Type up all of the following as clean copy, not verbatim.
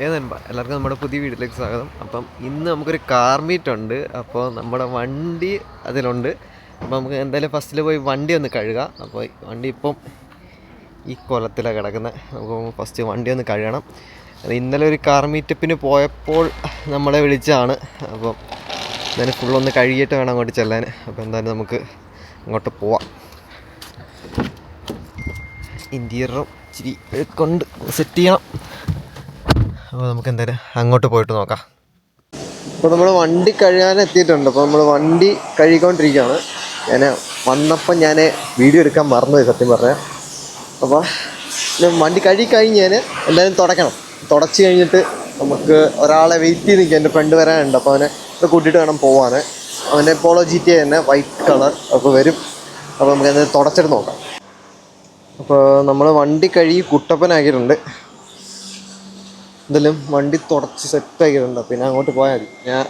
എല്ലാവർക്കും നമ്മുടെ പുതിയ വീട്ടിലേക്ക് സ്വാഗതം. അപ്പം ഇന്ന് നമുക്കൊരു കാർ മീറ്റ് ഉണ്ട്. അപ്പോൾ നമ്മുടെ വണ്ടി അതിലുണ്ട്. അപ്പോൾ നമുക്ക് എന്തായാലും ഫസ്റ്റിൽ പോയി വണ്ടി ഒന്ന് കഴുകാം. അപ്പോൾ വണ്ടി ഇപ്പം ഈ കൊലത്തിലാണ് കിടക്കുന്നത്. നമുക്ക് ഫസ്റ്റ് വണ്ടി ഒന്ന് കഴുകണം. അത് ഇന്നലെ ഒരു കാർ മീറ്റപ്പിന് പോയപ്പോൾ നമ്മളെ വിളിച്ചാണ്. അപ്പം എന്തായാലും ഫുള്ളൊന്ന് കഴുകിയിട്ട് വേണം അങ്ങോട്ട് ചെല്ലാൻ. അപ്പോൾ എന്തായാലും നമുക്ക് അങ്ങോട്ട് പോവാം. ഇൻറ്റീരിയറും ഇച്ചിരി കൊണ്ട് സെറ്റ് ചെയ്യണം. അപ്പോൾ നമുക്ക് എന്തായാലും അങ്ങോട്ട് പോയിട്ട് നോക്കാം. അപ്പോൾ നമ്മൾ വണ്ടി കഴുകാൻ എത്തിയിട്ടുണ്ട്. അപ്പോൾ നമ്മൾ വണ്ടി കഴുകിക്കൊണ്ടിരിക്കുകയാണ്. ഞാൻ വന്നപ്പോൾ ഞാൻ വീഡിയോ എടുക്കാൻ മറന്നുപോയി സത്യം പറഞ്ഞാൽ. അപ്പോൾ വണ്ടി കഴുകി കഴിഞ്ഞ് ഞാൻ എന്തായാലും തുടയ്ക്കണം. തുടച്ച് കഴിഞ്ഞിട്ട് നമുക്ക് ഒരാളെ വെയിറ്റ് ചെയ്ത് നിൽക്കുക. എൻ്റെ ഫ്രണ്ട് വരാനുണ്ട്. അപ്പോൾ അവനെ കൂട്ടിയിട്ട് വേണം പോവാൻ. അവൻ്റെ പോളോ GT തന്നെ വൈറ്റ് കളർ അപ്പോൾ വരും. അപ്പോൾ നമുക്ക് എന്തായാലും തുടച്ചിട്ട് നോക്കാം. അപ്പോൾ നമ്മൾ വണ്ടി കഴുകി കുട്ടപ്പനാക്കിയിട്ടുണ്ട്. എന്തായാലും വണ്ടി തുടച്ച് സെറ്റാക്കിയിട്ടുണ്ട്. പിന്നെ അങ്ങോട്ട് പോയാൽ മതി. ഞാൻ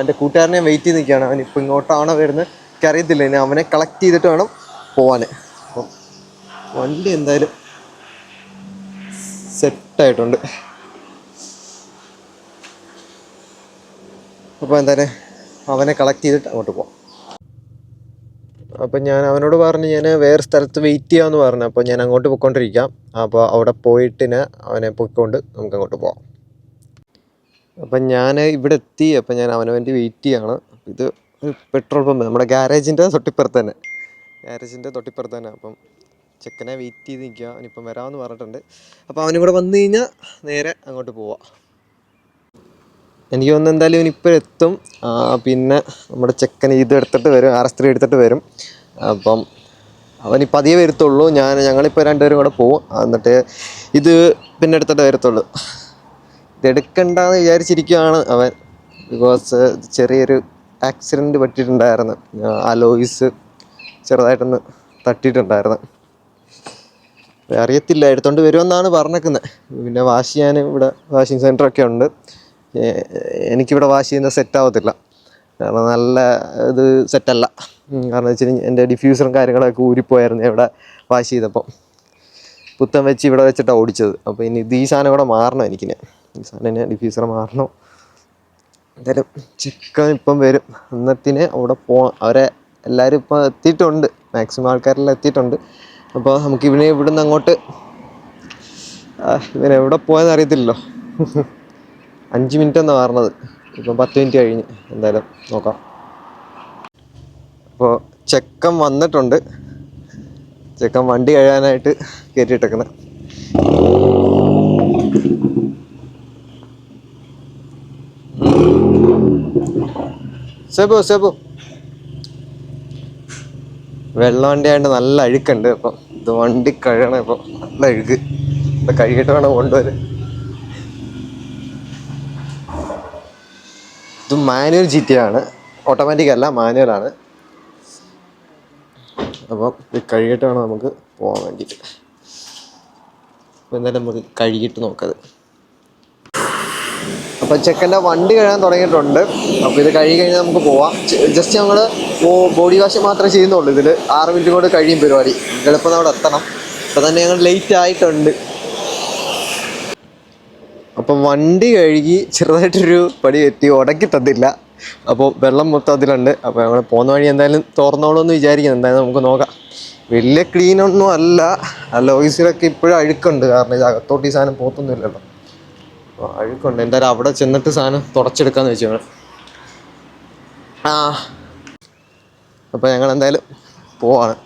എൻ്റെ കൂട്ടുകാരനെ വെയിറ്റ് ചെയ്ത് നിൽക്കുകയാണ്. അവൻ ഇപ്പോൾ ഇങ്ങോട്ടാണോ വരുന്നത് എനിക്കറിയത്തില്ല. ഇനി അവനെ കളക്ട് ചെയ്തിട്ട് വേണം പോവാൻ. അപ്പം വണ്ടി എന്തായാലും സെറ്റായിട്ടുണ്ട്. അപ്പോൾ എന്തായാലും അവനെ കളക്ട് ചെയ്തിട്ട് അങ്ങോട്ട് പോവാം. അപ്പം ഞാൻ അവനോട് പറഞ്ഞ് ഞാൻ വേറെ സ്ഥലത്ത് വെയിറ്റ് ചെയ്യാമെന്ന് പറഞ്ഞു. അപ്പോൾ ഞാൻ അങ്ങോട്ട് പോയിക്കൊണ്ടിരിക്കാം. അപ്പോൾ അവിടെ പോയിട്ടിന് അവനെ പൊയ്ക്കൊണ്ട് നമുക്ക് അങ്ങോട്ട് പോകാം. അപ്പം ഞാൻ ഇവിടെ എത്തി. അപ്പം ഞാൻ അവന് വേണ്ടി വെയിറ്റ് ചെയ്യാണ്. ഇത് ഒരു പെട്രോൾ പമ്പ് നമ്മുടെ ഗ്യാരേജിൻ്റെ തൊട്ടിപ്പുറത്ത് തന്നെ. അപ്പം ചെക്കനെ വെയിറ്റ് ചെയ്ത് നിൽക്കുക. അവനിപ്പം വരാമെന്ന് പറഞ്ഞിട്ടുണ്ട്. അപ്പോൾ അവനും കൂടെ വന്നു കഴിഞ്ഞാൽ നേരെ അങ്ങോട്ട് പോവാം. എനിക്ക് തോന്നുന്നു എന്തായാലും ഇവനിപ്പോൾ എത്തും. പിന്നെ നമ്മുടെ ചെക്കൻ ഇത് എടുത്തിട്ട് വരും, RS3 എടുത്തിട്ട് വരും. അപ്പം അവനിപ്പോൾ പതിയെ വരത്തുള്ളൂ. ഞങ്ങളിപ്പോൾ രണ്ടുപേരും കൂടെ പോവും. എന്നിട്ട് ഇത് പിന്നെ എടുത്തിട്ട് വരത്തുള്ളൂ. ഇതെടുക്കണ്ടെന്ന് വിചാരിച്ചിരിക്കുകയാണ് അവൻ. ബിക്കോസ് ചെറിയൊരു ആക്സിഡൻറ്റ് പറ്റിയിട്ടുണ്ടായിരുന്നു. അലോയ്സ് ചെറുതായിട്ടൊന്ന് തട്ടിയിട്ടുണ്ടായിരുന്നു. അറിയത്തില്ല, എടുത്തോണ്ട് വരുമെന്നാണ് പറഞ്ഞേക്കുന്നത്. പിന്നെ വാഷ് ചെയ്യാൻ ഇവിടെ വാഷിംഗ് സെൻറ്ററൊക്കെ ഉണ്ട്. എനിക്കിവിടെ വാഷ് ചെയ്യുന്നത് സെറ്റാവത്തില്ല. കാരണം നല്ല ഇത് സെറ്റല്ല. കാരണം വെച്ച് കഴിഞ്ഞാൽ എൻ്റെ ഡിഫ്യൂസറും കാര്യങ്ങളൊക്കെ ഊരിപ്പോയായിരുന്നു ഇവിടെ വാഷ് ചെയ്തപ്പോൾ. പുത്തൻ വെച്ച് ഇവിടെ വെച്ചിട്ടാണ് ഓടിച്ചത്. അപ്പോൾ ഇനി ഈ സാധനം കൂടെ മാറണം എനിക്കിനെ. ഈ സാധനം ഡിഫ്യൂസർ മാറണം. എന്തായാലും ചിക്കൻ ഇപ്പം വരും. എന്നിട്ടിന് അവിടെ പോകാം. അവരെ എല്ലാവരും ഇപ്പോൾ എത്തിയിട്ടുണ്ട്. മാക്സിമം ആൾക്കാരെല്ലാം എത്തിയിട്ടുണ്ട്. അപ്പോൾ നമുക്ക് ഇവിടുന്ന് അങ്ങോട്ട് ഇവനെവിടെ പോയെന്ന് അറിയത്തില്ലല്ലോ. 5 മിനിറ്റ് എന്നാണ് പറഞ്ഞത്. ഇപ്പം 10 മിനിറ്റ് കഴിഞ്ഞ്. എന്തായാലും നോക്കാം. അപ്പോൾ ചെക്കൻ വന്നിട്ടുണ്ട്. ചെക്കൻ വണ്ടി കഴുകാനായിട്ട് കയറ്റിയിട്ടേക്കുന്നത്. സെബു വെള്ളം വണ്ടി ആയതുകൊണ്ട് നല്ല അഴുക്കുണ്ട്. അപ്പം ഇത് വണ്ടി കഴുകണം. ഇപ്പം നല്ല അഴുക്ക്. ഇപ്പം കഴുകിയിട്ട് വേണം കൊണ്ടുവരാൻ. ഇത് മാനുവൽ GT ആണ്, ഓട്ടോമാറ്റിക് അല്ല, മാനുവലാണ്. അപ്പം ഇത് കഴുകിയിട്ട് വേണം നമുക്ക് പോകാൻ വേണ്ടിയിട്ട്. അപ്പോൾ എന്തായാലും നമുക്ക് കഴുകിയിട്ട് നോക്കാം. അപ്പോൾ ചെക്കൻ്റെ വണ്ടി കഴുകാൻ തുടങ്ങിയിട്ടുണ്ട്. അപ്പോൾ ഇത് കഴുകി കഴിഞ്ഞാൽ നമുക്ക് പോവാം. ജസ്റ്റ് ഞങ്ങൾ ബോഡി വാഷ് മാത്രമേ ചെയ്യുന്നുള്ളൂ. ഇതിൽ 6 മിനിറ്റ് കൊണ്ട് കഴിയും പരിപാടി. എളുപ്പം അവിടെ എത്തണം. അപ്പോൾ തന്നെ ഞങ്ങൾ ലേറ്റ് ആയിട്ടുണ്ട്. അപ്പം വണ്ടി കഴുകി ചെറുതായിട്ടൊരു പടി കെട്ടി ഉടക്കി തന്നില്ല. അപ്പോൾ വെള്ളം മൊത്തം അതിലുണ്ട്. അപ്പോൾ ഞങ്ങൾ പോകുന്ന വഴി എന്തായാലും തുറന്നോളൂ എന്ന് വിചാരിക്കുന്നു. എന്തായാലും നമുക്ക് നോക്കാം. വലിയ ക്ലീനൊന്നും അല്ല. ലോയ്സിലൊക്കെ ഇപ്പോഴും അഴുക്കുണ്ട്. കാരണം ഇത് അകത്തോട്ട് ഈ സാധനം പോത്തൊന്നുമില്ലല്ലോ. അപ്പോൾ അഴുക്കുണ്ട്. എന്തായാലും അവിടെ ചെന്നിട്ട് സാധനം തുടച്ചെടുക്കാമെന്ന് വെച്ചു ഞങ്ങൾ. അപ്പോൾ ഞങ്ങൾ എന്തായാലും പോവാണ്.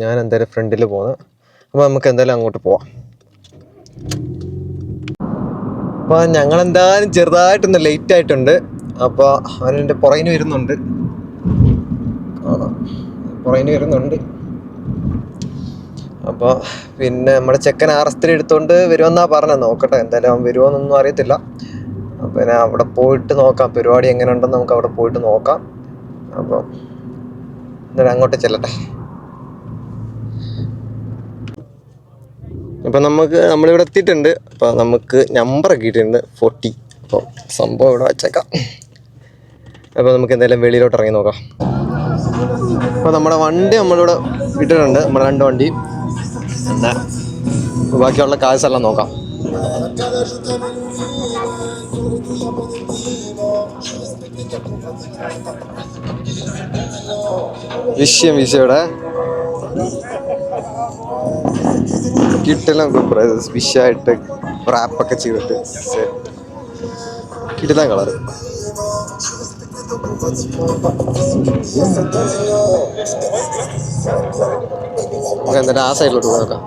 ഞാൻ എന്തായാലും ഫ്രണ്ടിൽ പോകുന്നത്. അപ്പോൾ നമുക്ക് എന്തായാലും അങ്ങോട്ട് പോവാം. അപ്പോൾ ഞങ്ങളെന്തായാലും ചെറുതായിട്ടൊന്ന് ലേറ്റ് ആയിട്ടുണ്ട്. അപ്പോൾ അവനെൻ്റെ പുറകിന് വരുന്നുണ്ട്. അപ്പോൾ പിന്നെ നമ്മുടെ ചെക്കൻ RS3 എടുത്തുകൊണ്ട് വരുമെന്നാണ് പറഞ്ഞത്. നോക്കട്ടെ എന്തായാലും അവൻ വരുമോയെന്നൊന്നും അറിയത്തില്ല. അപ്പോൾ ഞാൻ അവിടെ പോയിട്ട് നോക്കാം. പരിപാടി എങ്ങനെ ഉണ്ടെന്ന് നമുക്ക് അവിടെ പോയിട്ട് നോക്കാം. അപ്പോൾ എന്തായാലും അങ്ങോട്ട് ചെല്ലട്ടെ. അപ്പോൾ നമ്മളിവിടെ എത്തിയിട്ടുണ്ട്. അപ്പോൾ നമുക്ക് നമ്പറൊക്കെ കിട്ടിയിട്ടുണ്ട് 40. അപ്പോൾ സംഭവം ഇവിടെ വച്ചേക്കാം. അപ്പോൾ നമുക്ക് എന്തായാലും വെളിയിലോട്ട് ഇറങ്ങി നോക്കാം. അപ്പോൾ നമ്മുടെ വണ്ടി നമ്മളിവിടെ ഇട്ടിട്ടുണ്ട്, നമ്മുടെ 2 വണ്ടി. പിന്നെ ബാക്കിയുള്ള കാശെല്ലാം നോക്കാം. വിഷയുടെ കിട്ടില്ല വിഷയായിട്ട് റാപ്പൊക്കെ ചെയ്തിട്ട് കിട്ടുന്ന കളറ്. നമുക്ക് എന്നിട്ട് ആ സൈഡിലോട്ട് പോയി നോക്കാം.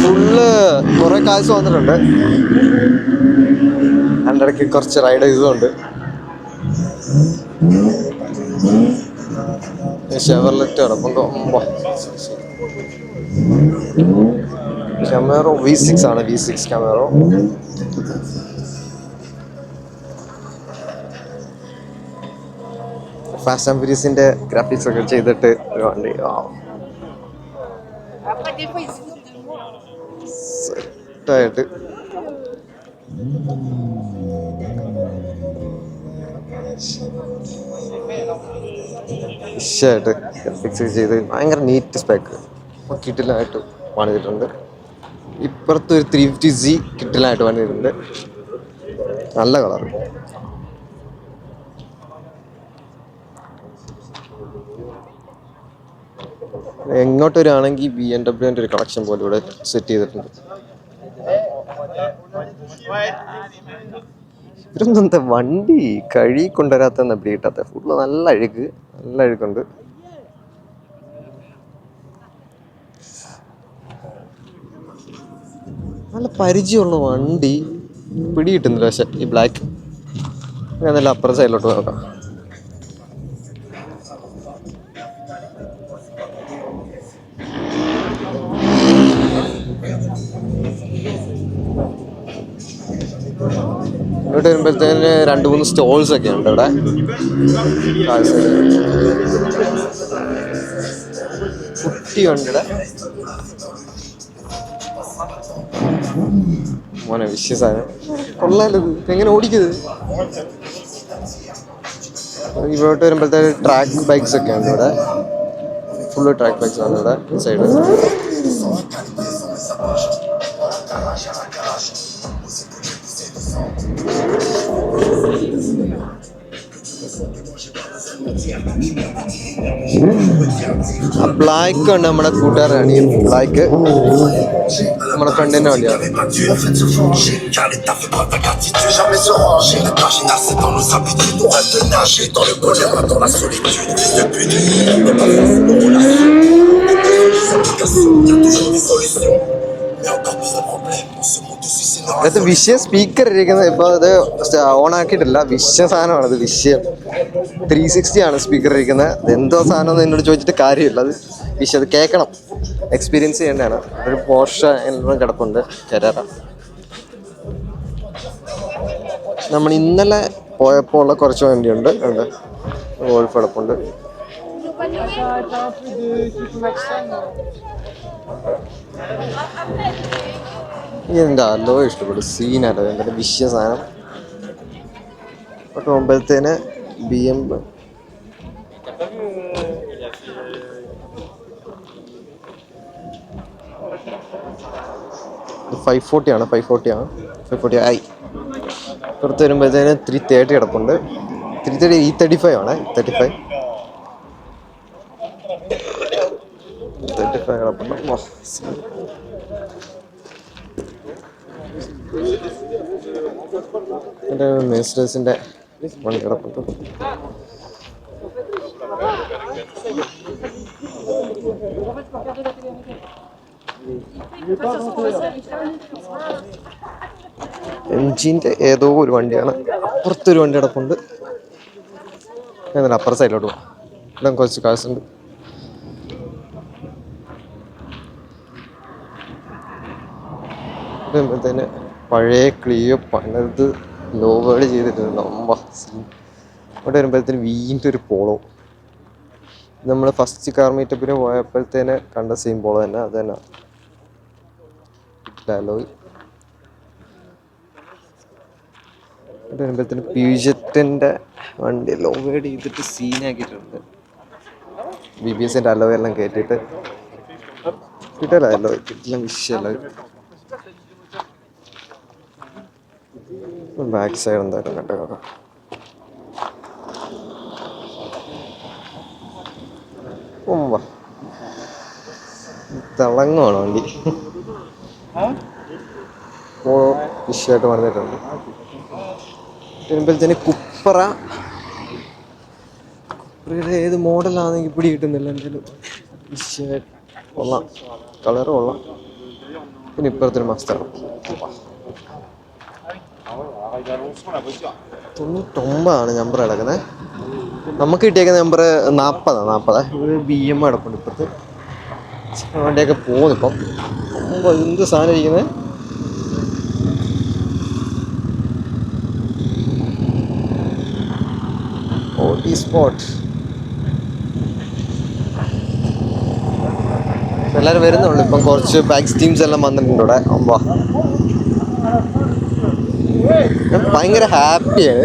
ഫുള്ള് കുറെ കാശ് വന്നിട്ടുണ്ട്. അതിൻ്റെ ഇടയ്ക്ക് കുറച്ച് റൈഡേഴ്സും ഉണ്ട്. ഷെവർലെറ്റ് കിടപ്പുണ്ടോ? കമേറോ V6 ആണ്, V6 കമേറോ. ഫാസ്റ്റ് ആൻഡ് ഫ്യൂരിയസിന്റെ ഗ്രാഫിക്സ് ഒക്കെ ചെയ്തിട്ട് ഒരു വണ്ടി. സെറ്റായിട്ട് ഇഷ്ടമായിട്ട് ഗ്രാഫിക്സ് ചെയ്ത് ഭയങ്കര നീറ്റ് സ്പെക്ക് കിട്ടിലായിട്ട് പണിതിട്ടുണ്ട്. ഇപ്പുറത്ത് ഒരു 350Z കിട്ടിലായിട്ട് പണിതിട്ടുണ്ട്. നല്ല കളർ. എങ്ങോട്ട് വരികയാണെങ്കിൽ BMW ഒരു കളക്ഷൻ പോലെ ഇവിടെ സെറ്റ് ചെയ്തിട്ടുണ്ട്. ഇവരൊന്നും എന്താ വണ്ടി കഴുകി കൊണ്ടുവരാത്ത കിട്ടാത്ത ഫുള്ള് നല്ല അഴുക്കുണ്ട്. നല്ല പരിചയമുള്ള വണ്ടി പിടി കിട്ടുന്നില്ല. പക്ഷെ ഈ ബ്ലാക്ക് ഞാൻ നല്ല അപ്പുറ സൈഡിലോട്ട് നോക്കാം. ഇങ്ങോട്ട് വരുമ്പോഴത്തേന് 2-3 സ്റ്റോൾസ് ഒക്കെ ഉണ്ട് ഇവിടെ. കുട്ടിയുണ്ട് ഇവിടെ. മോനെ വിശ്വസാണ് കൊള്ളാലത്. എങ്ങനെ ഓടിക്കുന്നത്? ഇവിടോട്ട് വരുമ്പോഴത്തേക്ക് ട്രാക്ക് ബൈക്സ് ഒക്കെ ഉണ്ട് ഇവിടെ. ഫുള്ള് ട്രാക്ക് ബൈക്സ് ആണ് ഇവിടെ സൈഡ്. ബ്ലാക്ക് ഉണ്ട് നമ്മുടെ കൂട്ടുകാരാണ്. ഈ ബ്ലാക്ക് നമ്മുടെ ഫ്രണ്ടിന്റെ വണ്ടിയാണ്. ഇതൊക്കെ വിഷയ സ്പീക്കർ ഇരിക്കുന്നത്. ഇപ്പൊ അത് ഓൺ ആക്കിയിട്ടില്ല. വിഷയ സാധനമാണ് അത്. വിഷയം 360 ആണ് സ്പീക്കർ ഇരിക്കുന്നത്. എന്തോ സാധനം എന്ന് എന്നോട് ചോദിച്ചിട്ട് കാര്യമില്ല. അത് വിഷയം അത് കേൾക്കണം, എക്സ്പീരിയൻസ് ചെയ്യേണ്ടതാണ്. ഒരു പോർഷ എല്ലാം കിടപ്പുണ്ട്. കരാറ നമ്മൾ ഇന്നലെ പോയപ്പോൾ ഉള്ള കുറച്ച് വണ്ടിയുണ്ട്. ഗോൾഫ് കിടപ്പുണ്ട്. എന്താ അല്ലോ ഇഷ്ടപ്പെടും. സീനല്ലോ എന്തൊക്കെ വിഷയ സാധനം. പോകുമ്പോഴത്തേന് BM 540 ആണ്. 540i. പുറത്ത് വരുമ്പോഴത്തേന് 330 കിടപ്പുണ്ട്. 330 E35 ആണ്. 35 കിടപ്പുണ്ട്. എൻ്റെ മേഴ്സിഡീസിൻ്റെ വണ്ടി കിടപ്പുണ്ട്. എൻജിൻ്റെ ഏതോ ഒരു വണ്ടിയാണ്. അപ്പുറത്തൊരു വണ്ടി കിടപ്പുണ്ട്. ഞാൻ അപ്പുറ സൈഡിലോട്ട് പോകാം. ഇവിടെ കുറച്ച് കാശുണ്ട്. വരുമ്പോഴത്തേന് പഴയ ക്ലിയോ പണിത് ലോവേഡ് ചെയ്തിട്ടുണ്ട്. ഇവിടെ വരുമ്പോഴത്തേന് വീണ്ടും ഒരു പോളോ. നമ്മൾ ഫസ്റ്റ് കാർ മീറ്റപ്പിന് പോയപ്പോഴത്തേന് കണ്ട സെയിം പോളോ തന്നെ. അത് തന്നെ ഡയലോഗ്. ഇവിടെ വരുമ്പോഴത്തേന് പ്യൂജറ്റിൻ്റെ വണ്ടി ലോവേഡ് ചെയ്തിട്ട് സീനാക്കിയിട്ടുണ്ട്. BBSൻ്റെ അലോയ് എല്ലാം കയറ്റിയിട്ട് കിട്ടല്ലോ. കിട്ടില്ല വിഷയമല്ലോ. ബാക്ക് സൈഡ് എന്തായാലും കേട്ടോ. തിളങ്ങുവാണ് വണ്ടി. വിഷയമായിട്ട് പറഞ്ഞിട്ടുണ്ട്. വരുമ്പോഴത്തേന് കുപ്പറയുടെ ഏത് മോഡലാണെങ്കിൽ പിടി കിട്ടുന്നില്ല. എന്തെങ്കിലും വിഷയമായിട്ട് കൊള്ളാം, കളറ് കൊള്ളാം. പിന്നെ ഇപ്പുറത്തൊരു മസ്താണ്. 99 നമ്പർ കിടക്കുന്നത്. നമുക്ക് കിട്ടിയേക്കുന്ന നമ്പർ 40. ഒരു BM കിടപ്പുണ്ട് ഇപ്പുറത്ത്. വണ്ടിയൊക്കെ പോകുന്നിപ്പം. എന്ത് സാധനം ഇരിക്കുന്നത്. ഓടി സ്പോട്ട്. എല്ലാവരും വരുന്നുള്ളൂ. ഇപ്പം കുറച്ച് ബാക്ക് ടീംസ് എല്ലാം വന്നിട്ടുണ്ട് ഇവിടെ. ഭയങ്കര ഹാപ്പിയാണ്.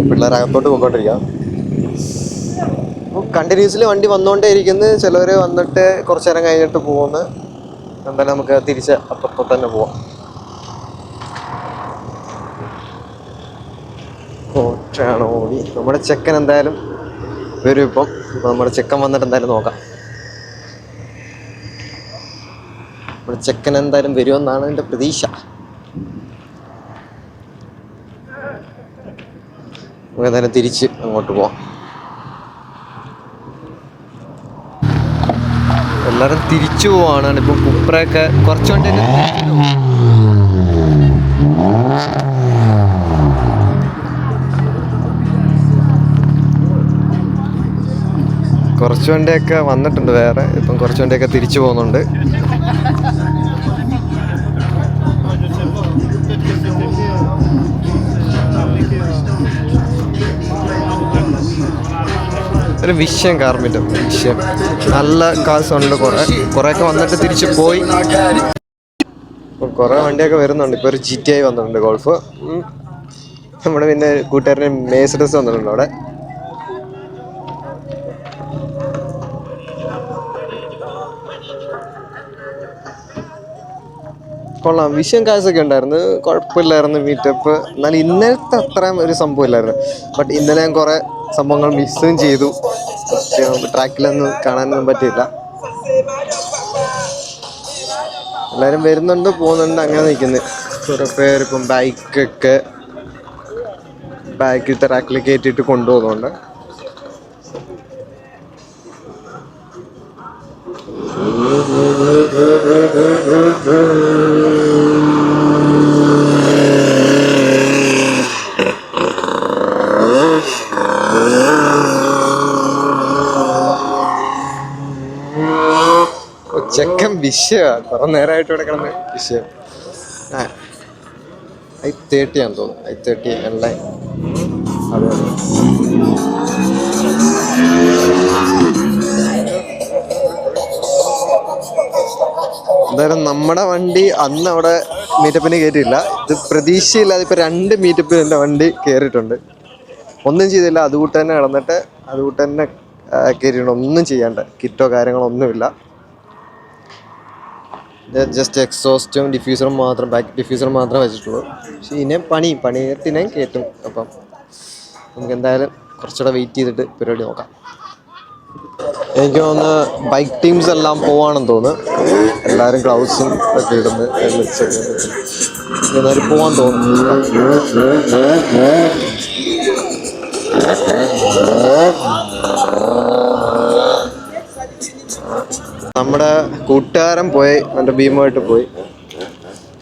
പിള്ളേരകത്തോട്ട് പോയിക്കൊണ്ടിരിക്കാം. കണ്ടിന്യൂസ്ലി വണ്ടി വന്നുകൊണ്ടേ ഇരിക്കുന്നു. ചിലവർ വന്നിട്ട് കുറച്ചു നേരം കഴിഞ്ഞിട്ട് പോകുന്നു. എന്തായാലും നമുക്ക് തിരിച്ച് അപ്പം തന്നെ പോവാം. ഓടി നമ്മുടെ ചെക്കൻ എന്തായാലും വരും. ഇപ്പം നമ്മുടെ ചെക്കൻ വന്നിട്ട് എന്തായാലും നോക്കാം. നമ്മുടെ ചെക്കൻ എന്തായാലും വരുമെന്നാണ് എൻ്റെ പ്രതീക്ഷ. നമുക്ക് എന്തായാലും തിരിച്ച് അങ്ങോട്ട് പോവാം. എല്ലാവരും തിരിച്ചു പോവാണ്. ഇപ്പം കുപ്പറയൊക്കെ കുറച്ച് വണ്ടിയൊക്കെ വന്നിട്ടുണ്ട് വേറെ. ഇപ്പം കുറച്ച് വണ്ടിയൊക്കെ തിരിച്ചു പോകുന്നുണ്ട്. ഒരു വിഷയം കാർമിറ്റം വിഷയം. നല്ല കാശുണ്ട്. കുറേയൊക്കെ വന്നിട്ട് തിരിച്ചു പോയി. ഇപ്പം കുറേ വണ്ടിയൊക്കെ വരുന്നുണ്ട്. ഇപ്പോൾ ഒരു GTI വന്നിട്ടുണ്ട്, ഗോൾഫ്. നമ്മുടെ പിന്നെ കൂട്ടുകാരന് മേഴ്സിഡസ് വന്നിട്ടുണ്ട് അവിടെ. കൊള്ളാം. വിഷയം കാശൊക്കെ ഉണ്ടായിരുന്നു. കുഴപ്പമില്ലായിരുന്നു മീറ്റപ്പ്. എന്നാൽ ഇന്നലത്തെ അത്രയും ഒരു സംഭവം ഇല്ലായിരുന്നു. ബട്ട് ഇന്നലെ ഞാൻ കുറേ സംഭവങ്ങൾ മിസ്സും ചെയ്തു. ട്രാക്കിലൊന്നും കാണാനൊന്നും പറ്റിയില്ല. എല്ലാവരും വരുന്നുണ്ട്, പോകുന്നുണ്ട്, അങ്ങനെ നിൽക്കുന്നു. കുറേ പേരിപ്പം ബൈക്കൊക്കെ ബാക്കിൽ ട്രാക്കിൽ കയറ്റിയിട്ട് കൊണ്ടുപോകുന്നുണ്ട്. ചെക്കൻ വിഷയമാണ്. കുറെ നേരമായിട്ട് ഇവിടെ കിടന്ന് വിഷയം. I30 ആണെന്ന് തോന്നുന്നു. I30 എല്ലാം അതെ. എന്തായാലും നമ്മുടെ വണ്ടി അന്ന് അവിടെ മീറ്റപ്പിന് കയറ്റിയില്ല. ഇത് പ്രതീക്ഷയില്ലാതെ ഇപ്പം 2 മീറ്റപ്പിൽ എൻ്റെ വണ്ടി കയറിയിട്ടുണ്ട്. ഒന്നും ചെയ്തില്ല. അതുകൂട്ട് തന്നെ കിടന്നിട്ട് അതുകൂട്ട് തന്നെ കയറിയിട്ടുണ്ട്. ഒന്നും ചെയ്യാണ്ട് കിറ്റോ കാര്യങ്ങളോ ഒന്നുമില്ല. ജസ്റ്റ് എക്സോസ്റ്റും ഡിഫ്യൂസറും മാത്രം, ബാക്ക് ഡിഫ്യൂസറും മാത്രമേ വെച്ചിട്ടുള്ളൂ. പക്ഷേ ഇനിയും പണിയത്തിനെയും കയറ്റും. അപ്പം നമുക്ക് എന്തായാലും കുറച്ചുകൂടെ വെയിറ്റ് ചെയ്തിട്ട് പരിപാടി നോക്കാം. എനിക്ക് തോന്നുന്നു ബൈക്ക് ടീംസ് എല്ലാം പോവാണെന്ന് തോന്നുന്നു. എല്ലാവരും ഗ്ലൗസും ഒക്കെ ഇടുന്ന് എന്നാലും പോവാൻ തോന്നുന്നു. നമ്മുടെ കൂട്ടുകാരൻ പോയി, എൻ്റെ ഭീമുമായിട്ട് പോയി.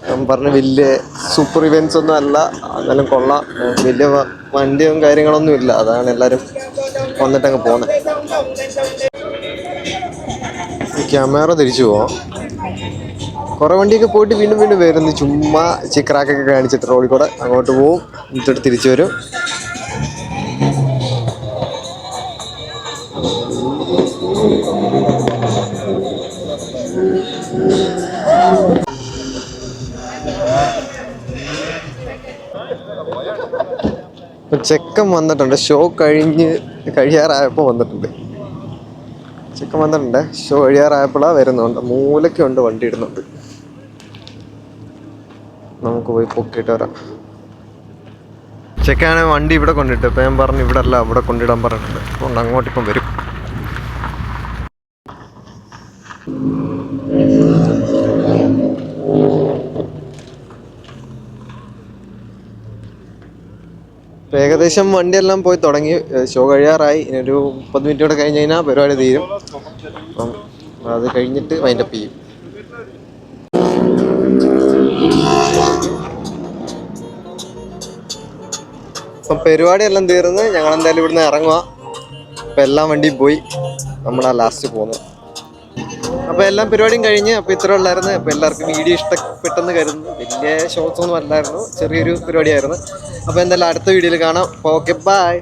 അവൻ പറഞ്ഞ് വലിയ സൂപ്പർ ഇവൻറ്റ്സ് ഒന്നും അല്ല, എന്നാലും കൊള്ളാം. വലിയ വണ്ടിയും കാര്യങ്ങളൊന്നും ഇല്ല, അതാണ് എല്ലാവരും വന്നിട്ടങ്ങ് പോകുന്നത്. ക്യാമറ തിരിച്ചു പോവാം. കുറേ വണ്ടിയൊക്കെ പോയിട്ട് വീണ്ടും വീണ്ടും വരുന്നു, ചുമ്മാ ചിക്രാക്കൊക്കെ കാണിച്ചിട്ട് റോഡിൽ കൂടെ അങ്ങോട്ട് പോവും, എന്നിട്ട് തിരിച്ചു വരും. ചെക്കൻ വന്നിട്ടുണ്ട്, ഷോ കഴിയാറായപ്പോൾ വന്നിട്ടുണ്ട്. ചെക്കൻ വന്നിട്ടുണ്ട്, ഷോ കഴിയാറായപ്പോഴാണ് വരുന്നുണ്ട്. മൂലക്കുണ്ട്, വണ്ടി ഇടുന്നുണ്ട്. നമുക്ക് പോയി പൊക്കിയിട്ട് വരാം. ചെക്കാണെങ്കിൽ വണ്ടി ഇവിടെ കൊണ്ടിട്ട്, ഇപ്പം ഞാൻ പറഞ്ഞു ഇവിടെ അല്ല അവിടെ കൊണ്ടിടാൻ പറഞ്ഞിട്ടുണ്ട്. അതുകൊണ്ട് അങ്ങോട്ടിപ്പം വരും. ഏകദേശം വണ്ടിയെല്ലാം പോയി തുടങ്ങി, ഷോ കഴിയാറായി. ഇനിയൊരു 30 മിനിറ്റ് കൂടെ കഴിഞ്ഞ് കഴിഞ്ഞാൽ പരിപാടി തീരും. അപ്പം അത് കഴിഞ്ഞിട്ട് വൈൻഡപ്പ് ചെയ്യും. അപ്പം പരിപാടിയെല്ലാം തീർന്ന് ഞങ്ങളെന്തായാലും ഇവിടുന്ന് ഇറങ്ങുക. അപ്പം എല്ലാം വണ്ടിയും പോയി, നമ്മളാ ലാസ്റ്റ് പോകുന്നത്. അപ്പോൾ എല്ലാം പരിപാടിയും കഴിഞ്ഞ്, അപ്പോൾ ഇത്ര ഉള്ളായിരുന്നു. അപ്പോൾ എല്ലാവർക്കും വീഡിയോ ഇഷ്ടപ്പെട്ടെന്ന് കരുതുന്നു. വലിയ ഷോസ് ഒന്നും അല്ലായിരുന്നു, ചെറിയൊരു പരിപാടിയായിരുന്നു. അപ്പോൾ എന്തായാലും അടുത്ത വീഡിയോയിൽ കാണാം. Okay, by.